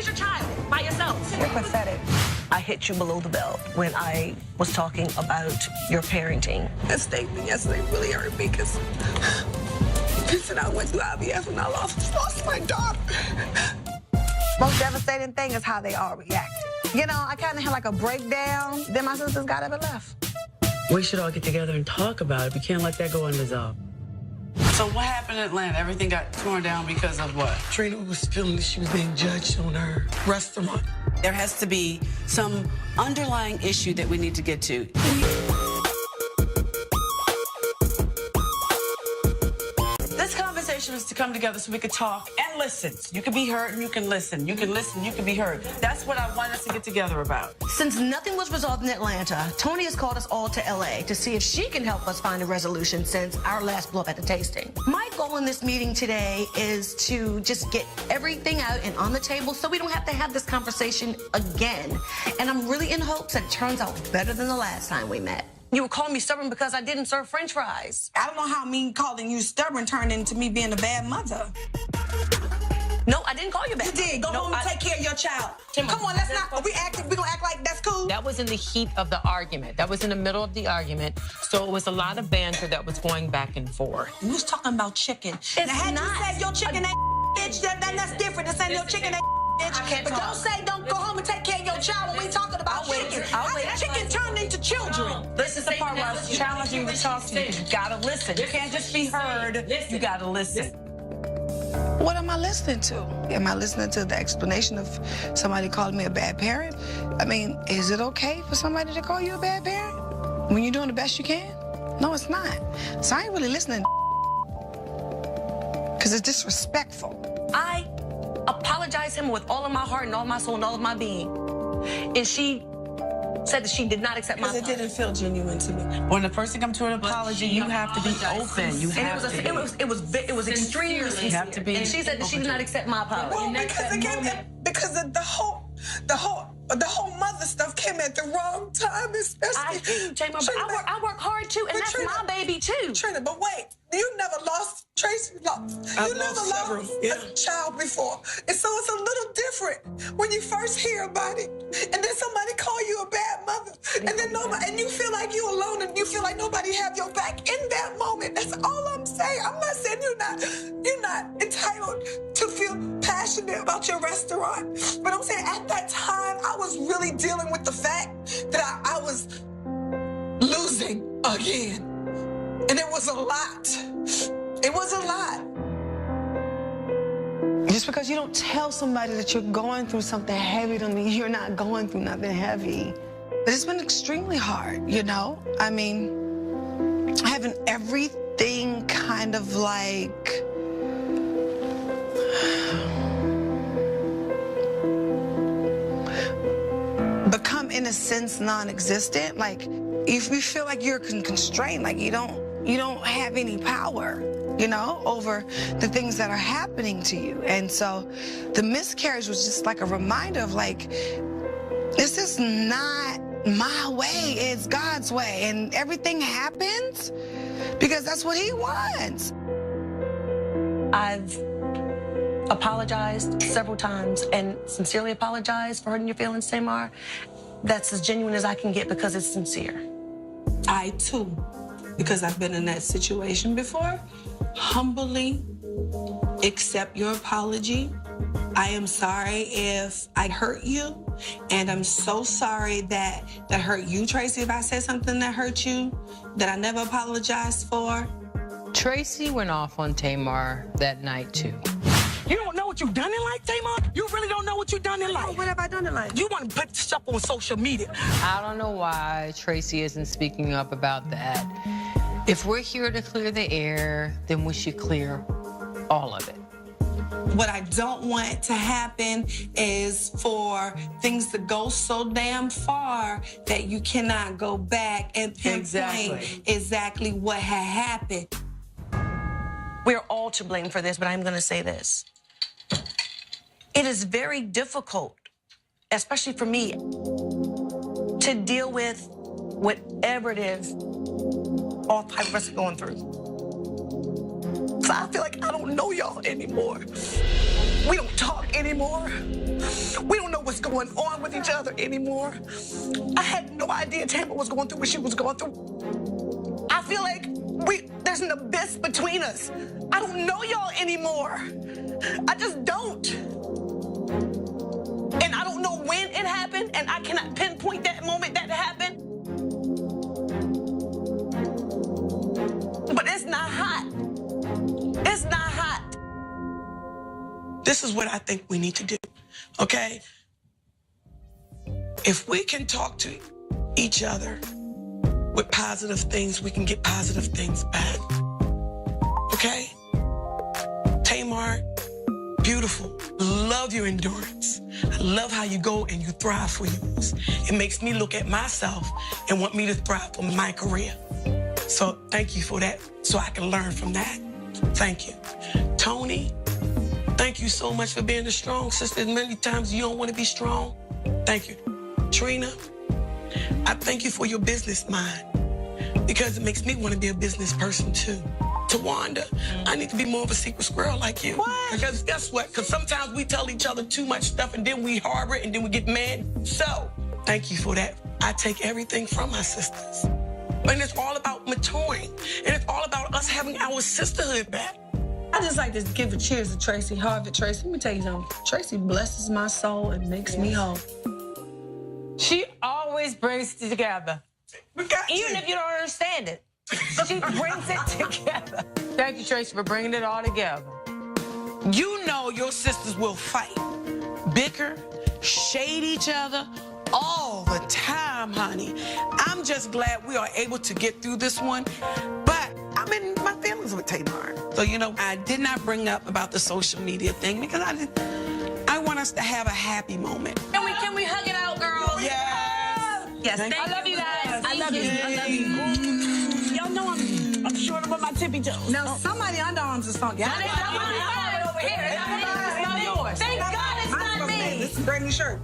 is your child by yourself? You're pathetic. I hit you below the belt when I was talking about your parenting. That statement yesterday really hurt me because I went through IVF and I lost my daughter. Most devastating thing is how they all reacted. You know, I kind of had like a breakdown. Then my sisters got up and left. We should all get together and talk about it. We can't let that go unresolved. So what happened in Atlanta? Everything got torn down because of what? Trina was feeling that she was being judged on her restaurant. There has to be some underlying issue that we need to get to. This conversation was to come together so we could talk and listen. You can be heard and you can listen. You can listen, you can be heard. That's what I want us to get together about. Since nothing was resolved in Atlanta, Tony has called us all to LA to see if she can help us find a resolution since our last blow up at the tasting. My goal in this meeting today is to just get everything out and on the table so we don't have to have this conversation again. And I'm really in hopes that it turns out better than the last time we met. You were calling me stubborn because I didn't serve French fries. I don't know how me calling you stubborn turned into me being a bad mother. No, I didn't call you bad. You did. Go home and take care of your child. Come on, let's not. We gonna act like that's cool. That was in the heat of the argument. That was in the middle of the argument. So it was a lot of banter that was going back and forth. We was talking about chicken. Now, had you said your chicken ain't bitch, that's different than saying your chicken ain't bitch. But don't go home and take care of your child when we talking about chicken. Chicken turned into children. This is the part where I was challenging to talk to you because you gotta listen. You can't just be heard, you gotta listen. What am I listening to? Am I listening to the explanation of somebody calling me a bad parent? I mean, is it okay for somebody to call you a bad parent when you're doing the best you can? No, it's not. So I ain't really listening because it's disrespectful. I apologized to him with all of my heart and all my soul and all of my being. And she said that she did not accept my apology. Because it didn't feel genuine to me. When a person comes to an apology, you have to be open. You have to. It was extremely sincere. You have to be. And she said that she did not accept my apology. Well, because of the whole mother stuff came at the wrong time, especially. I work hard too, and that's my baby too. Trina, but wait, you never lost Tracy. You never lost a child before, and so it's a little different when you first hear about it, and then somebody call you a bad mother, and then nobody, and you feel like you're alone, and you feel like nobody have your back in that moment. That's all I'm saying. I'm not saying you're not entitled to feel passionate about your restaurant, but I'm saying at that time I was really dealing with the fact that I was losing again, and it was a lot. It was a lot. Just because you don't tell somebody that you're going through something heavy don't mean you're not going through nothing heavy. But it's been extremely hard, you know? I mean, having everything kind of like become, in a sense, non-existent. Like, if you feel like you're constrained, like you don't have any power, you know, over the things that are happening to you. And so the miscarriage was just like a reminder of like, this is not my way, it's God's way. And everything happens because that's what he wants. I've apologized several times and sincerely apologized for hurting your feelings, Tamar. That's as genuine as I can get because it's sincere. I too, because I've been in that situation before, humbly accept your apology. I am sorry if I hurt you, and I'm so sorry that hurt you, Tracy, if I said something that hurt you, that I never apologized for. Tracy went off on Tamar that night, too. You don't know what you've done in life, Tamar? You really don't know what you've done in life? What have I done in life? You want to put stuff on social media. I don't know why Tracy isn't speaking up about that. If we're here to clear the air, then we should clear all of it. What I don't want to happen is for things to go so damn far that you cannot go back and pinpoint exactly what had happened. We're all to blame for this, but I'm going to say this. It is very difficult, especially for me, to deal with whatever it is all five of us are going through. So I feel like I don't know y'all anymore. We don't talk anymore. We don't know what's going on with each other anymore. I had no idea Tamara was going through what she was going through. I feel like there's an abyss between us. I don't know y'all anymore. I just don't. And I don't know when it happened, and I cannot pinpoint that moment that happened. But it's not hot. It's not hot. This is what I think we need to do, okay? If we can talk to each other with positive things, we can get positive things back, okay? Tamar, beautiful. Love your endurance. I love how you go and you thrive for yours. It makes me look at myself and want me to thrive for my career. So thank you for that, so I can learn from that. Thank you. Tony, thank you so much for being a strong sister. Many times you don't want to be strong. Thank you. Trina, I thank you for your business mind, because it makes me want to be a business person too. Tawanda, I need to be more of a secret squirrel like you. What? Because guess what? Because sometimes we tell each other too much stuff and then we harbor it and then we get mad. So, thank you for that. I take everything from my sisters. And it's all about maturing. And it's all about us having our sisterhood back. I just like to give a cheers to Tracy Harvard. Tracy, let me tell you something. Tracy blesses my soul and makes me whole. She always brings it together. Even if you don't understand it. She brings it together. Thank you, Tracy, for bringing it all together. You know your sisters will fight, bicker, shade each other all the time, honey. I'm just glad we are able to get through this one. But I'm in my feelings with Tamar. So, you know, I did not bring up about the social media thing because I want us to have a happy moment. Can we hug it out, girls? Yes. Yes. I love you guys. I love you. I love you. Y'all know I'm short of my tippy toes. Now, somebody underarms is funky. Over here. It's not yours. Thank God it's not me. This is a brand new shirt.